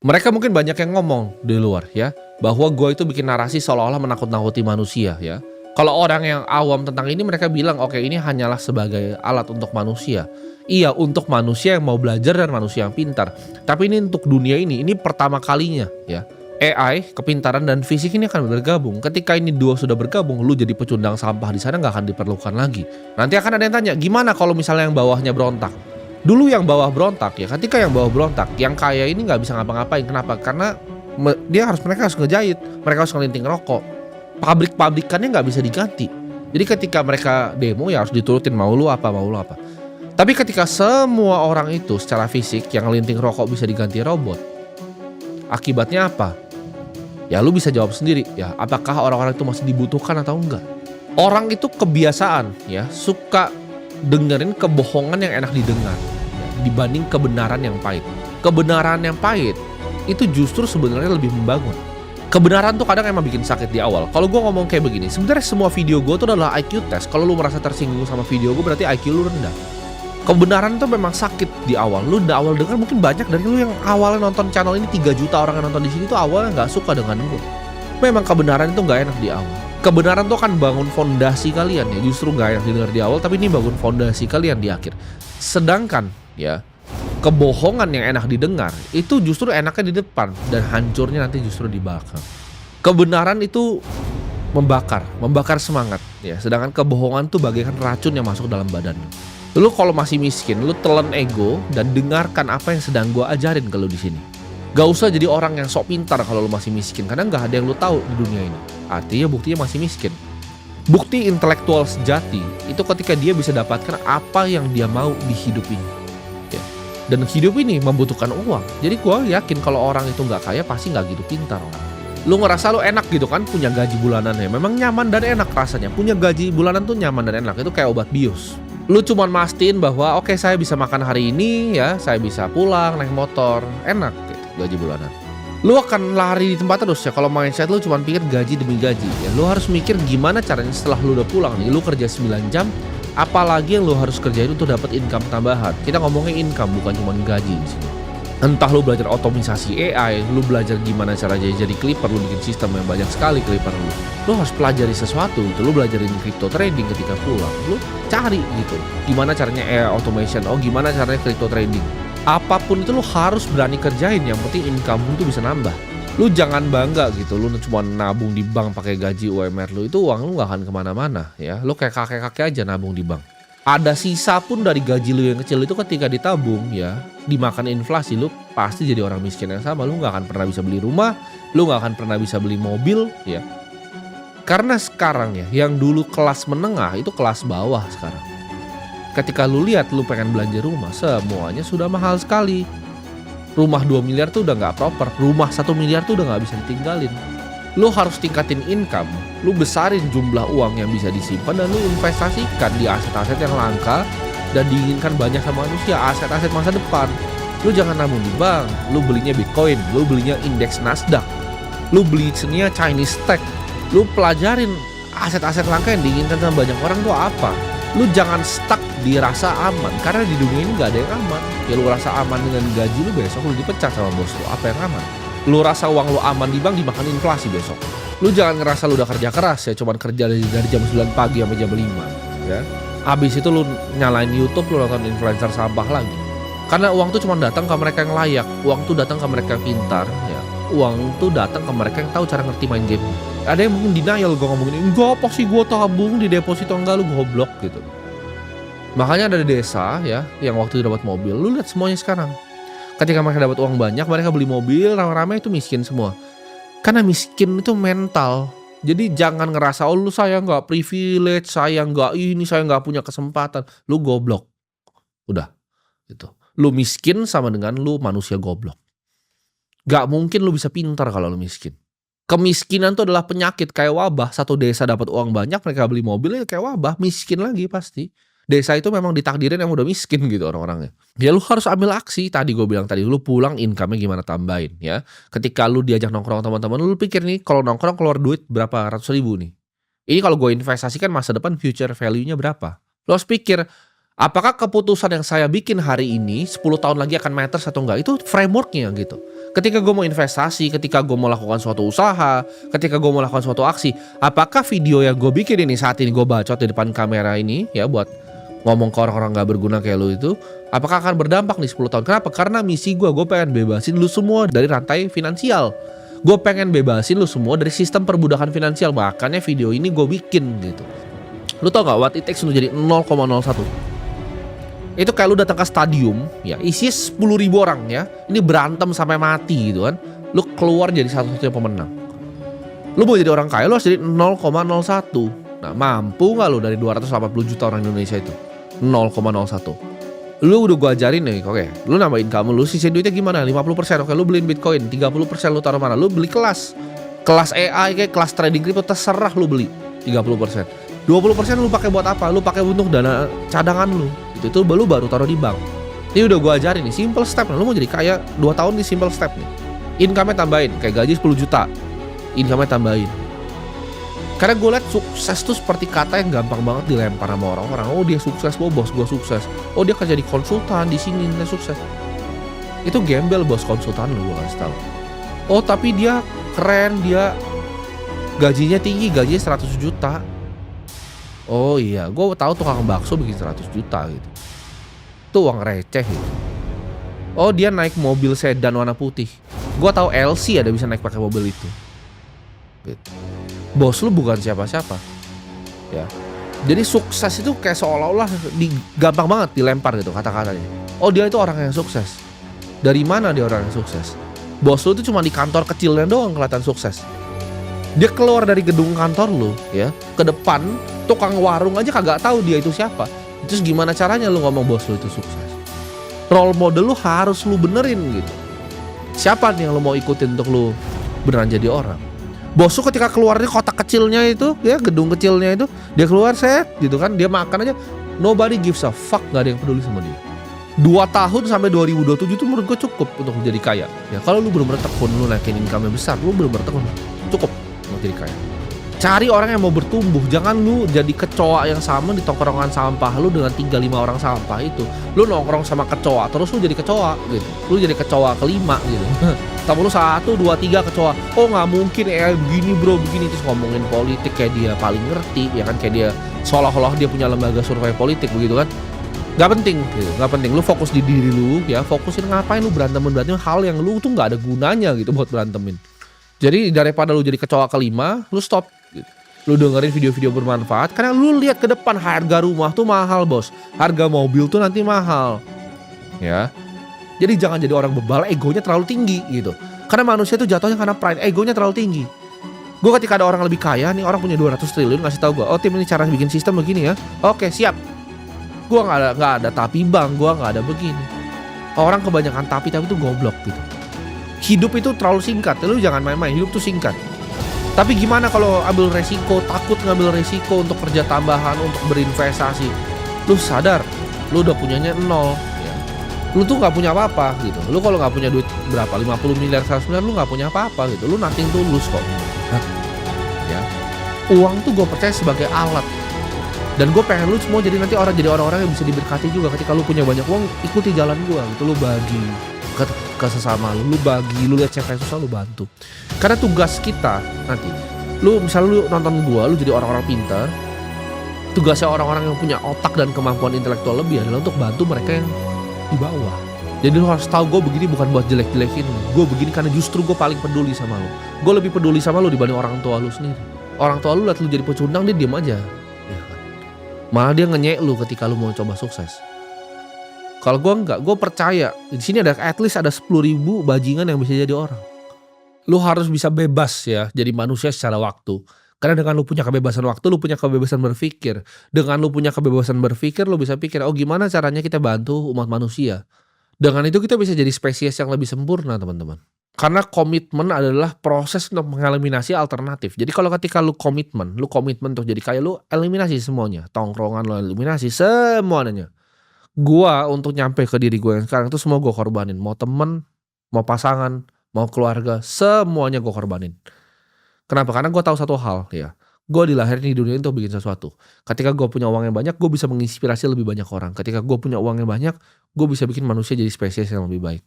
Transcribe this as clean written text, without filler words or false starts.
Mereka mungkin banyak yang ngomong di luar ya, bahwa gue itu bikin narasi seolah-olah menakut-nakuti manusia ya. Kalau orang yang awam tentang ini mereka bilang oke ini hanyalah sebagai alat untuk manusia. Iya untuk manusia yang mau belajar dan manusia yang pintar. Tapi ini untuk dunia ini pertama kalinya ya. AI, kepintaran dan fisik ini akan bergabung. Ketika ini dua sudah bergabung, lu jadi pecundang sampah di sana nggak akan diperlukan lagi. Nanti akan ada yang tanya, gimana kalau misalnya yang bawahnya berontak? Dulu yang bawah berontak ya, ketika yang bawah berontak, yang kaya ini nggak bisa ngapa-ngapain. Kenapa? Karena mereka harus ngejahit, mereka harus ngelinting rokok. Pabrik-pabrikannya nggak bisa diganti. Jadi ketika mereka demo ya harus diturutin mau lu apa. Tapi ketika semua orang itu secara fisik yang ngelinting rokok bisa diganti robot, akibatnya apa? Ya lu bisa jawab sendiri ya, apakah orang-orang itu masih dibutuhkan atau enggak? Orang itu kebiasaan ya, suka dengerin kebohongan yang enak didengar ya, dibanding kebenaran yang pahit. Kebenaran yang pahit itu justru sebenarnya lebih membangun. Kebenaran tuh kadang emang bikin sakit di awal. Kalau gue ngomong kayak begini, sebenarnya semua video gue tuh adalah IQ test. Kalau lu merasa tersinggung sama video gue berarti IQ lu rendah. Kebenaran tuh memang sakit di awal. Lu udah awal dengar mungkin banyak dari lu yang awalnya nonton channel ini 3 juta orang yang nonton di sini tuh awalnya nggak suka dengan gue. Memang kebenaran itu nggak enak di awal. Kebenaran tuh kan bangun fondasi kalian ya. Justru nggak enak didengar di awal, tapi ini bangun fondasi kalian di akhir. Sedangkan ya kebohongan yang enak didengar itu justru enaknya di depan dan hancurnya nanti justru di belakang. Kebenaran itu membakar semangat ya. Sedangkan kebohongan tuh bagaikan racun yang masuk dalam badan lu. Lu kalau masih miskin, lu telan ego dan dengarkan apa yang sedang gua ajarin ke lu di sini. Gak usah jadi orang yang sok pintar kalau lu masih miskin, karena gak ada yang lu tahu di dunia ini. Artinya buktinya masih miskin. Bukti intelektual sejati itu ketika dia bisa dapatkan apa yang dia mau di hidup ini. Ya. Dan hidup ini membutuhkan uang. Jadi gua yakin kalau orang itu gak kaya pasti gak gitu pintar. Lu ngerasa lu enak gitu kan punya gaji bulanannya. Memang nyaman dan enak rasanya. Punya gaji bulanan tuh nyaman dan enak. Itu kayak obat bius. Lu cuman mastiin bahwa oke, saya bisa makan hari ini ya, saya bisa pulang naik motor, enak gitu, gaji bulanan. Lu akan lari di tempat terus ya kalau mindset lu cuman pikir gaji demi gaji ya. Lu harus mikir gimana caranya setelah lu udah pulang nih, lu kerja 9 jam, apalagi yang lu harus kerjain untuk dapat income tambahan. Kita ngomongin income bukan cuman gaji di sini. Entah lu belajar otomisasi AI, lu belajar gimana cara jadi clipper, lu bikin sistem yang banyak sekali clipper lu. Lu harus pelajari sesuatu gitu, lu belajarin crypto trading ketika pulang. Lu cari gitu, gimana caranya AI automation, gimana caranya crypto trading. Apapun itu lu harus berani kerjain, yang penting income lu tuh bisa nambah. Lu jangan bangga gitu, lu cuma nabung di bank pakai gaji UMR lu, itu uang lu gak akan kemana-mana ya. Lu kayak kakek-kakek aja nabung di bank. Ada sisa pun dari gaji lu yang kecil itu ketika ditabung ya, dimakan inflasi, lu pasti jadi orang miskin yang sama. Lu gak akan pernah bisa beli rumah, lu gak akan pernah bisa beli mobil ya. Karena sekarang ya, yang dulu kelas menengah itu kelas bawah sekarang. Ketika lu lihat lu pengen belanja rumah, semuanya sudah mahal sekali. Rumah 2 miliar tuh udah gak proper, rumah 1 miliar tuh udah gak bisa ditinggalin. Lu harus tingkatin income, lu besarin jumlah uang yang bisa disimpan dan lu investasikan di aset-aset yang langka dan diinginkan banyak sama manusia, aset-aset masa depan. Lu jangan nabung di bank, lu belinya Bitcoin, lu belinya indeks Nasdaq, lu belinya Chinese tech, lu pelajarin aset-aset langka yang diinginkan sama banyak orang tuh apa. Lu jangan stuck di rasa aman, karena di dunia ini gak ada yang aman. Ya lu rasa aman dengan gaji lu, besok lu dipecat sama bos lu, apa yang aman? Lu rasa uang lu aman di bank, dimakan inflasi besok. Lu jangan ngerasa lu udah kerja keras ya, cuman kerja dari jam 9 pagi sampai jam 5 ya. Habis itu lu nyalain YouTube, lu nonton influencer sampah lagi. Karena uang tuh cuma datang ke mereka yang layak, uang tuh datang ke mereka yang pintar ya. Uang tuh datang ke mereka yang tahu cara ngerti main game. Ada yang mungkin denial, gue ngomongin enggak apa sih gue tabung di deposito, enggak, lu goblok gitu. Makanya ada di desa ya, yang waktu itu dapat mobil, lu lihat semuanya sekarang. Ketika mereka dapat uang banyak, mereka beli mobil, rame-rame itu miskin semua. Karena miskin itu mental. Jadi jangan ngerasa, lu saya nggak privilege, saya nggak ini, saya nggak punya kesempatan. Lu goblok. Udah, gitu. Lu miskin sama dengan lu manusia goblok. Gak mungkin lu bisa pintar kalau lu miskin. Kemiskinan itu adalah penyakit kayak wabah. Satu desa dapat uang banyak, mereka beli mobil ya kayak wabah, miskin lagi pasti. Desa itu memang ditakdirin yang udah miskin gitu orang-orangnya. Ya lu harus ambil aksi. Tadi gue bilang tadi, lu pulang income-nya gimana tambahin ya. Ketika lu diajak nongkrong teman-teman, lu pikir nih kalau nongkrong keluar duit berapa ratus ribu nih. Ini kalau gue investasikan masa depan future value-nya berapa. Lu harus pikir, apakah keputusan yang saya bikin hari ini 10 tahun lagi akan matters atau enggak. Itu framework-nya gitu. Ketika gue mau investasi, ketika gue mau lakukan suatu usaha, ketika gue mau lakukan suatu aksi, apakah video yang gue bikin ini saat ini gue bacot di depan kamera ini ya buat ngomong ke orang-orang gak berguna kayak lu itu, apakah akan berdampak nih 10 tahun? Kenapa? Karena misi gue pengen bebasin lu semua dari rantai finansial. Gue pengen bebasin lu semua dari sistem perbudakan finansial. Makanya video ini gue bikin gitu. Lu tau gak what it takes untuk jadi 0,01? Itu kayak lu datang ke stadium ya, isi 10.000 orang ya, ini berantem sampai mati gitu kan, lu keluar jadi satu-satunya pemenang. Lu mau jadi orang kaya, lu harus jadi 0,01. Nah, mampu gak lu dari 280 juta orang Indonesia itu 0,01? Lu udah gua ajarin nih, oke, lu nambah income lu, sisihin duitnya gimana? 50%, oke, lu beliin Bitcoin, 30% lu taruh mana? Lu beli kelas AI kayak kelas trading crypto, terserah lu beli 30%. 20% lu pakai buat apa? Lu pakai untuk dana cadangan lu. Itu lu baru taruh di bank. Ini udah gue ajarin nih, simple step. Lu mau jadi kaya 2 tahun nih, simple step nih. Income-nya tambahin, kayak gaji 10 juta. Income-nya tambahin. Karena gue liat sukses tuh seperti kata yang gampang banget dilempar sama orang-orang. Oh dia sukses, bos gue sukses. Oh dia kerja di konsultan, di sini dia sukses. Itu gembel bos konsultan lu, gue kasih tahu. Oh tapi dia keren, dia gajinya tinggi, gajinya 100 juta. Oh iya, gue tahu tukang bakso bikin 100 juta gitu. Itu uang receh gitu. Oh dia naik mobil sedan warna putih. Gue tahu LC ada bisa naik pakai mobil itu. Gitu. Bos lu bukan siapa-siapa. Ya. Jadi sukses itu kayak seolah-olah gampang banget dilempar gitu kata-katanya. Oh dia itu orang yang sukses. Dari mana dia orang yang sukses? Bos lu itu cuma di kantor kecilnya doang kelihatan sukses. Dia keluar dari gedung kantor lu ya, ke depan tukang warung aja kagak tahu dia itu siapa. Terus gimana caranya lu ngomong bos lu itu sukses? Role model lu harus lu benerin gitu. Siapa nih yang lu mau ikutin untuk lu beneran jadi orang? Bos lu ketika keluar dari kotak kecilnya itu ya, gedung kecilnya itu, dia keluar set gitu kan, dia makan aja, nobody gives a fuck, gak ada yang peduli sama dia. 2 tahun sampai 2027 itu menurut gue cukup untuk menjadi kaya. Ya kalau lu bener-bener tekun, lu naikin income-nya besar, lu bener-bener tekun, cukup untuk jadi kaya. Cari orang yang mau bertumbuh. Jangan lu jadi kecoa yang sama di tongkrongan sampah lu dengan 3-5 orang sampah itu. Lu nongkrong sama kecoa terus lu jadi kecoa gitu. Lu jadi kecoa kelima gitu. Tapi lu 1, 2, 3 kecoa. Oh nggak mungkin begini bro, begini. Terus ngomongin politik kayak dia paling ngerti ya kan, kayak dia seolah-olah dia punya lembaga survei politik begitu kan. Gak penting gitu, gak penting. Lu fokus di diri lu ya, fokusin ngapain lu berantemin hal yang lu tuh gak ada gunanya gitu buat berantemin. Jadi daripada lu jadi kecoa kelima, lu stop gitu. Lu dengerin video-video bermanfaat, karena lu lihat ke depan harga rumah tuh mahal bos, harga mobil tuh nanti mahal ya. Jadi jangan jadi orang bebal, egonya terlalu tinggi gitu. Karena manusia tuh jatuhnya karena pride, egonya terlalu tinggi. Gue ketika ada orang lebih kaya nih, orang punya 200 triliun ngasih tahu gue, oh tim ini cara bikin sistem begini ya, oke siap. Gue nggak ada tapi bang, gue nggak ada begini. Orang kebanyakan tapi tuh goblok gitu. Hidup itu terlalu singkat, lu jangan main-main, hidup tuh singkat. Tapi gimana kalau ambil resiko, takut ngambil resiko untuk kerja tambahan, untuk berinvestasi. Lu sadar, lu udah punyanya 0 ya. Lu tuh gak punya apa-apa gitu. Lu kalau gak punya duit berapa, 50 miliar, 100 miliar, lu gak punya apa-apa gitu. Lu nothing tulus kok ya. Uang tuh gue percaya sebagai alat. Dan gue pengen lu semua jadi nanti jadi orang-orang yang bisa diberkati juga. Ketika lu punya banyak uang, ikuti jalan gue gitu. Lu bagi ke sesama lu bagi, lu lihat siapa yang susah lu bantu. Karena tugas kita nanti, lu misalnya lu nonton gua, lu jadi orang-orang pintar. Tugasnya orang-orang yang punya otak dan kemampuan intelektual lebih adalah untuk bantu mereka yang di bawah. Jadi lu harus tahu gue begini bukan buat jelek-jelekin lu. Gue begini karena justru gue paling peduli sama lu. Gue lebih peduli sama lu dibanding orang tua lu sendiri. Orang tua lu liat lu jadi pecundang, dia diem aja ya kan? Malah dia ngenyek lu ketika lu mau coba sukses. Kalau gue enggak, gue percaya di sini ada at least ada 10.000 bajingan yang bisa jadi orang. Lu harus bisa bebas ya, jadi manusia secara waktu. Karena dengan lu punya kebebasan waktu, lu punya kebebasan berpikir. Dengan lu punya kebebasan berpikir, lu bisa pikir, oh gimana caranya kita bantu umat manusia. Dengan itu kita bisa jadi spesies yang lebih sempurna teman-teman. Karena komitmen adalah proses untuk mengeliminasi alternatif. Jadi kalau ketika lu komitmen untuk jadi kaya, lu eliminasi semuanya. Tongkrongan lu eliminasi semuanya. Gua untuk nyampe ke diri gue yang sekarang itu semua gue korbanin. Mau temen, mau pasangan, mau keluarga, semuanya gue korbanin. Kenapa? Karena gue tahu satu hal ya. Gue dilahirin di dunia ini untuk bikin sesuatu. Ketika gue punya uang yang banyak, gue bisa menginspirasi lebih banyak orang. Ketika gue punya uang yang banyak, gue bisa bikin manusia jadi spesies yang lebih baik.